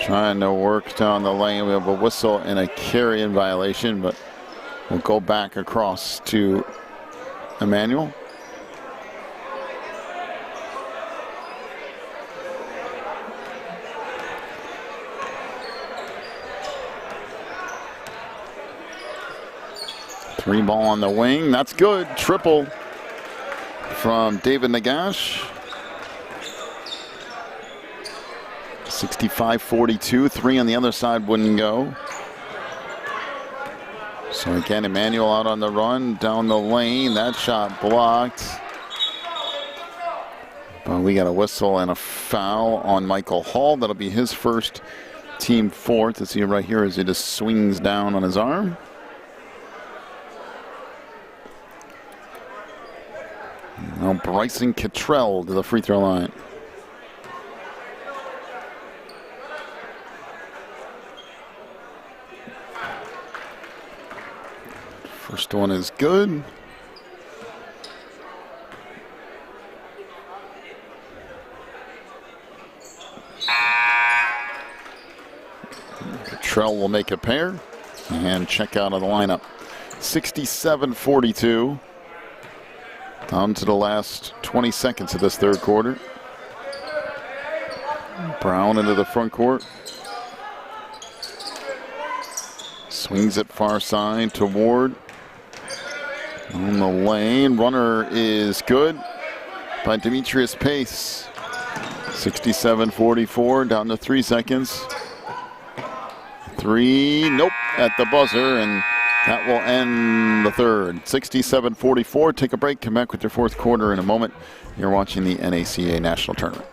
trying to work down the lane. We have a whistle and a carry-in violation, but we'll go back across to Emmanuel. Three ball on the wing, that's good. Triple from David Nagash. 65-42, 3 on the other side wouldn't go. So again, Emmanuel out on the run, down the lane, that shot blocked. But we got a whistle and a foul on Michael Hall. That'll be his first, team fourth. You see it right here as he just swings down on his arm. Now Bryson Cottrell to the free throw line. First one is good. Cottrell will make a pair and check out of the lineup. 67-42. Down to the last 20 seconds of this third quarter. Brown into the front court. Swings it far side to Ward. On the lane, runner is good by Demetrius Pace. 67-44, down to 3 seconds. Three, nope, at the buzzer, and that will end the third. 67-44, take a break, come back with your fourth quarter in a moment. You're watching the NACA National Tournament.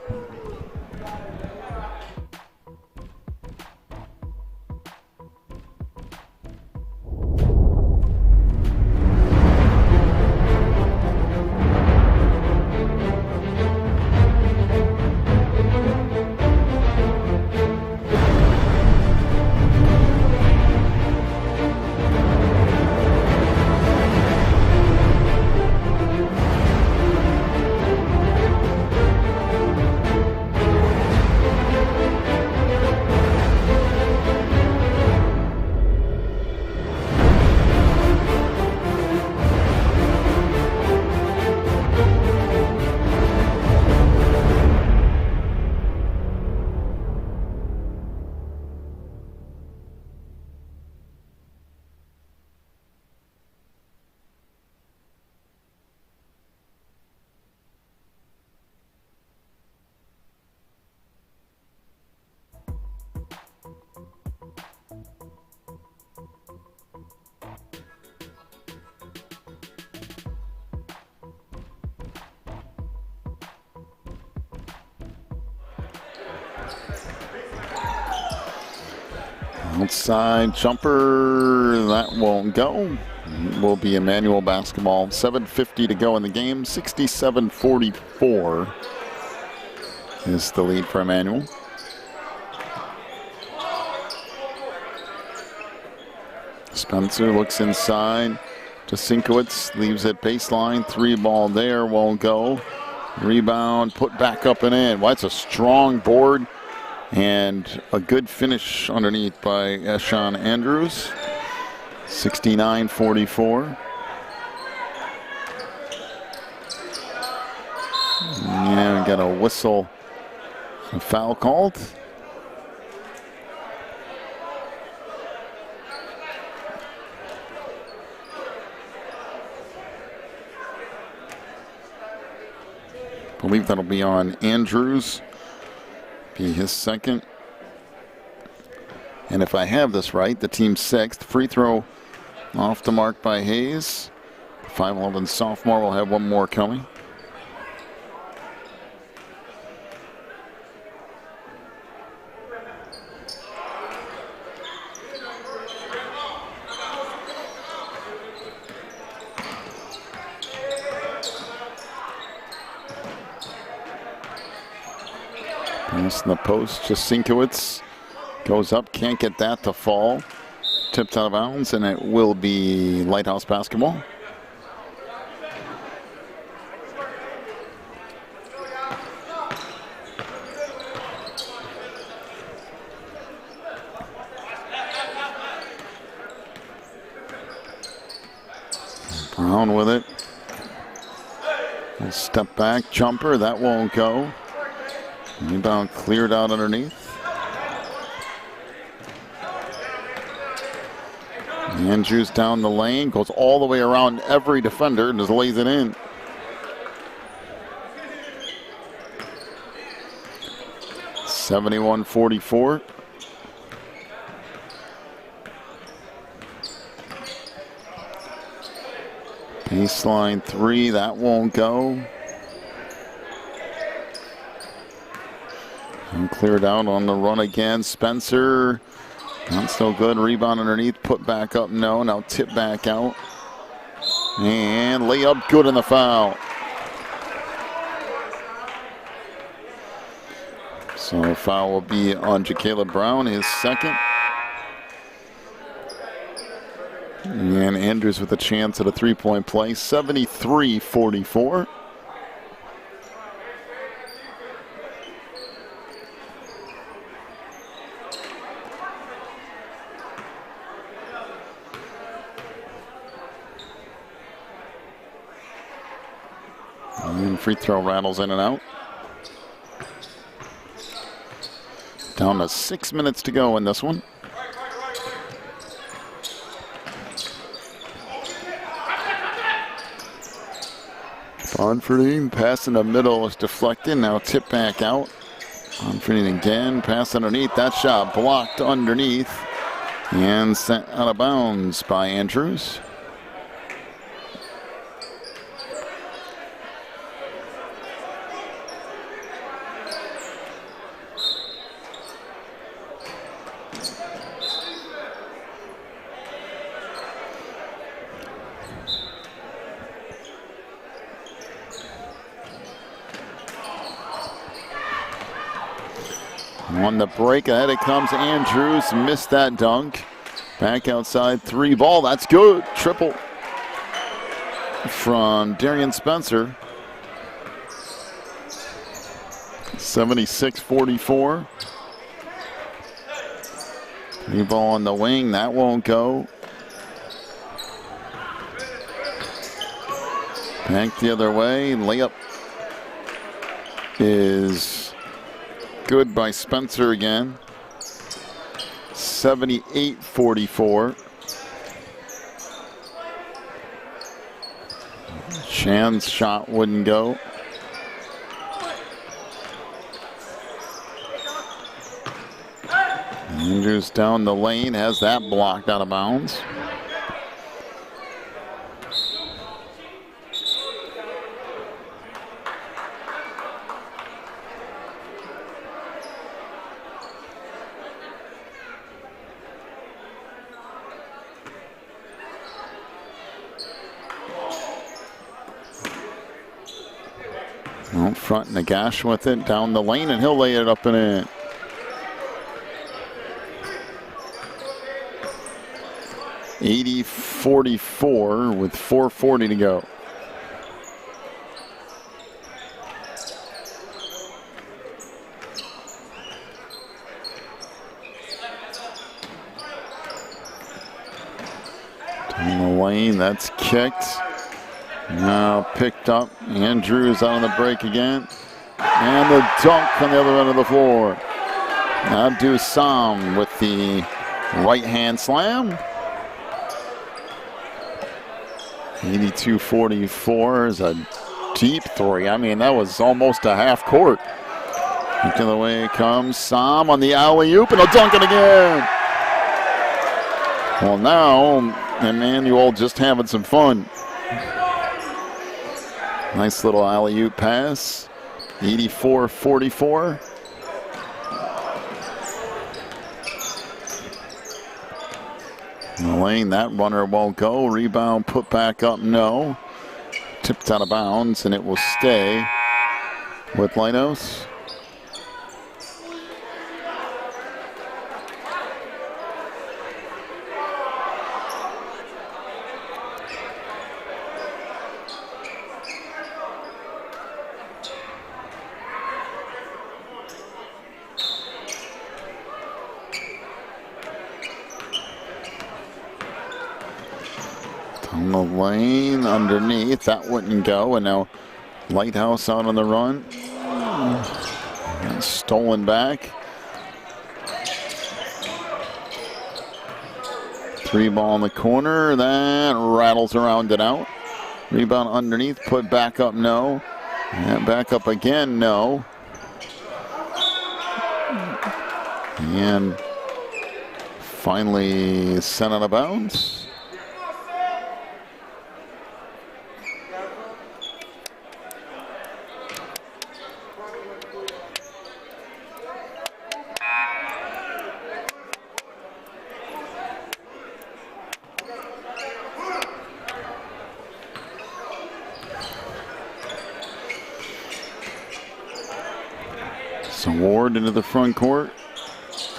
Outside jumper, that won't go. It will be Emmanuel basketball. 7:50 to go in the game. 67-44 is the lead for Emmanuel. Spencer looks inside to Sinkowitz, leaves it baseline. 3 ball there, won't go. Rebound, put back up and in. Well, that's a strong board. And a good finish underneath by Eshawn Andrews. 69-44. Yeah, we got a whistle. A foul called. I believe that'll be on Andrews. Be his second. And if I have this right, the team's sixth. Free throw off the mark by Hayes. 5'11" sophomore will have one more coming. Pass in the post, just Sinkowitz goes up, can't get that to fall. Tipped out of bounds, and it will be Lighthouse basketball. Brown with it. A step back jumper, that won't go. Rebound cleared out underneath. Andrews down the lane, goes all the way around every defender and just lays it in. (71-44). Baseline 3, that won't go. And cleared out on the run again. Spencer, not so good. Rebound underneath, put back up, no. Now tip back out. And layup good in the foul. So a foul will be on Caleb Brown, his second. And Andrews with a chance at a three-point play, 73-44. And free throw rattles in and out. Down to 6 minutes to go in this one. Bonfordine pass in the middle is deflected. Now tip back out. Bonfordine again. Pass underneath. That shot blocked underneath. And sent out of bounds by Andrews. On the break, ahead it comes Andrews, missed that dunk. Back outside, three ball, that's good. Triple from Darian Spencer. 76-44. Three ball on the wing, that won't go. Back the other way, layup is good by Spencer again. 78-44. Chan's shot wouldn't go. Andrews down the lane, has that blocked out of bounds. Out front, Nagash with it down the lane, and he'll lay it up and in. (80-44) with 4:40 to go. Down the lane, that's kicked. Now picked up. Andrews out on the break again. And the dunk on the other end of the floor. Abdu Sam with the right hand slam. 82-44 is a deep three. I mean, that was almost a half court. Look at the way it comes. Sam on the alley-oop, and he'll dunk it again. Well, now Emmanuel just having some fun. Nice little alley-oop pass. 84-44. In the lane, that runner won't go. Rebound put back up, no. Tipped out of bounds, and it will stay with Lighthouse. On the lane underneath, that wouldn't go, and now Lighthouse out on the run. And stolen back. Three ball in the corner, that rattles around it out. Rebound underneath, put back up, no. And back up again, no. And finally sent out of bounds. So Ward into the front court. It's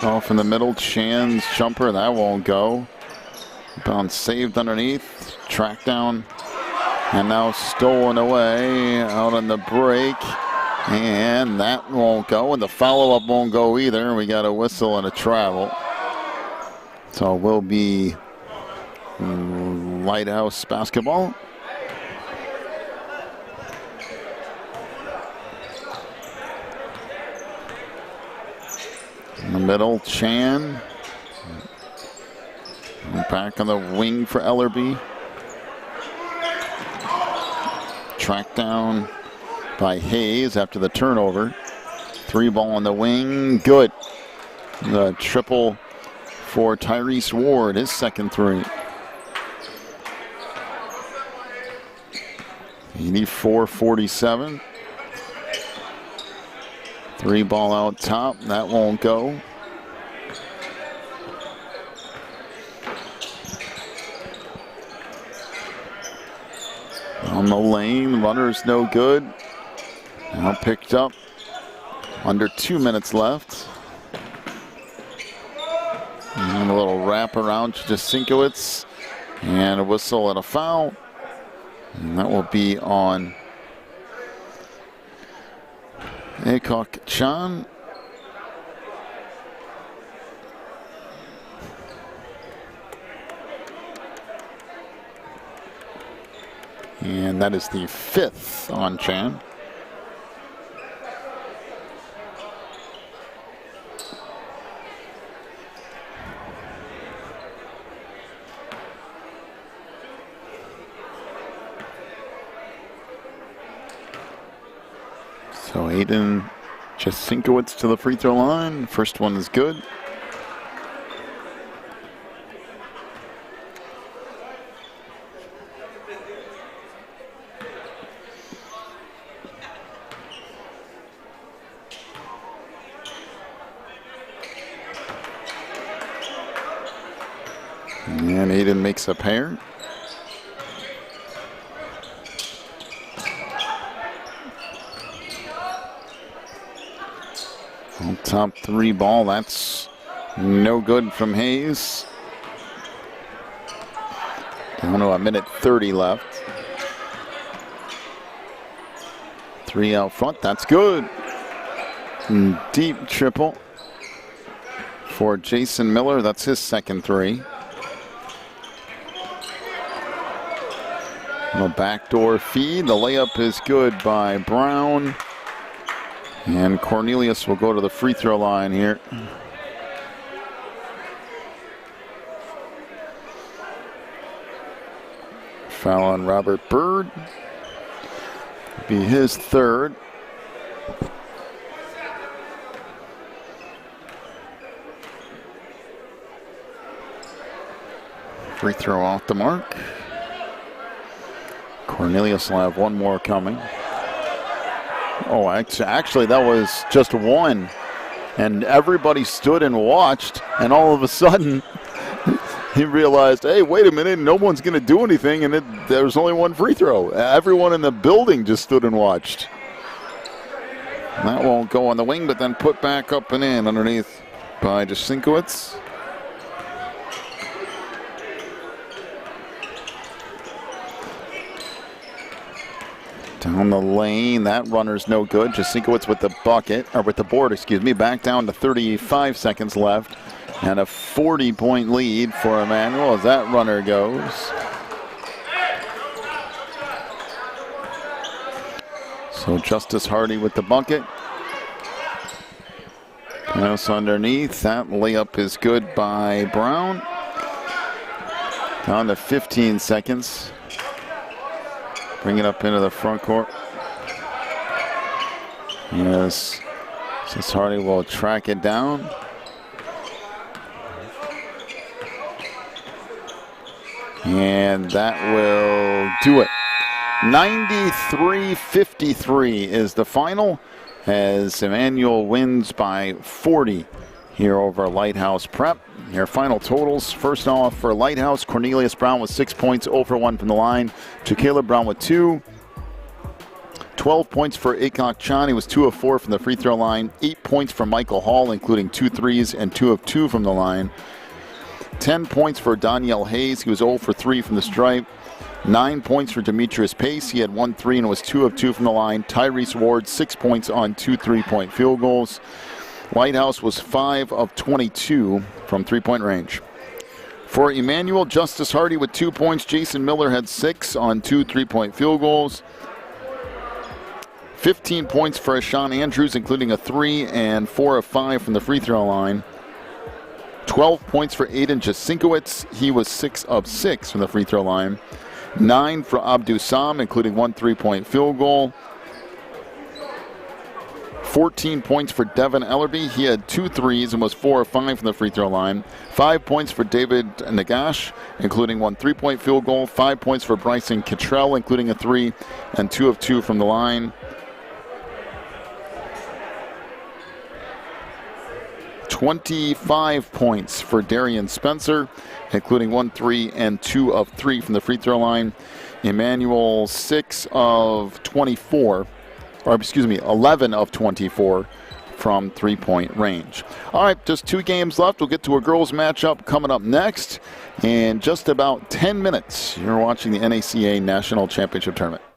off in the middle. Chan's jumper, that won't go. Bounce saved underneath. Track down. And now stolen away out on the break. And that won't go. And the follow-up won't go either. We got a whistle and a travel. So it will be Lighthouse basketball. In the middle, Chan. Back on the wing for Ellerby. Tracked down by Hayes after the turnover. 3-ball on the wing, good. The triple for Tyrese Ward, his second three. 84-47. 3-ball out top, that won't go. On the lane, runner's no good. Now picked up. Under 2 minutes left. And a little wrap around Jasinkowicz. And a whistle and a foul. And that will be on Akok Chan. And that is the 5th on Chan. So Aiden Jasinkowicz to the free throw line. First one is good. And Aiden makes a pair. On top 3-ball, that's no good from Hayes. Down to a minute 30 left. 3 out front, that's good. Deep triple for Jason Miller, that's his second three. A backdoor feed. The layup is good by Brown. And Cornelius will go to the free throw line here. Foul on Robert Bird. Be his third. Free throw off the mark. Cornelius will have one more coming. Oh, actually that was just one. And everybody stood and watched, and all of a sudden he realized, hey, wait a minute, no one's going to do anything, and there was only one free throw. Everyone in the building just stood and watched. That won't go on the wing, but then put back up and in underneath by Jasinkowicz. Down the lane, that runner's no good. Jasinkowicz with the bucket, or with the board, excuse me. Back down to 35 seconds left. And a 40-point lead for Emmanuel as that runner goes. So Justice Hardy with the bucket. Pass underneath, that layup is good by Brown. Down to 15 seconds. Bring it up into the front court. Yes, Justice Hardy will track it down. And that will do it. 93-53 is the final as Emmanuel wins by 40 here over Lighthouse Prep. Your final totals, first off for Lighthouse, Cornelius Brown with 6 points, 0 for 1 from the line. Caleb Brown with 2. 12 points for Akok Chan. He was 2 of 4 from the free throw line. 8 points for Michael Hall, including 2 threes and 2 of 2 from the line. 10 points for Danielle Hayes. He was 0 for 3 from the stripe. 9 points for Demetrius Pace. He had 1 3 and was 2 of 2 from the line. Tyrese Ward, 6 points on 2 3-point field goals. Lighthouse was 5 of 22 from 3-point range. For Emmanuel, Justice Hardy with 2 points. Jason Miller had 6 on 2 3-point field goals. 15 points for Sean Andrews, including a 3 and 4 of 5 from the free throw line. 12 points for Aiden Jasinkowicz. He was 6 of 6 from the free throw line. 9 for Abdu Sam, including 1 3-point field goal. 14 points for Devin Ellerby. He had 2 threes and was 4 of 5 from the free throw line. 5 points for David Nagash, including 1 3-point field goal. 5 points for Bryson Cottrell, including a 3 and 2 of 2 from the line. 25 points for Darian Spencer, including 1 3 and 2 of 3 from the free throw line. Emmanuel 11 of 24 from 3-point range. All right, just 2 games left. We'll get to a girls matchup coming up next in just about 10 minutes. You're watching the NACA National Championship Tournament.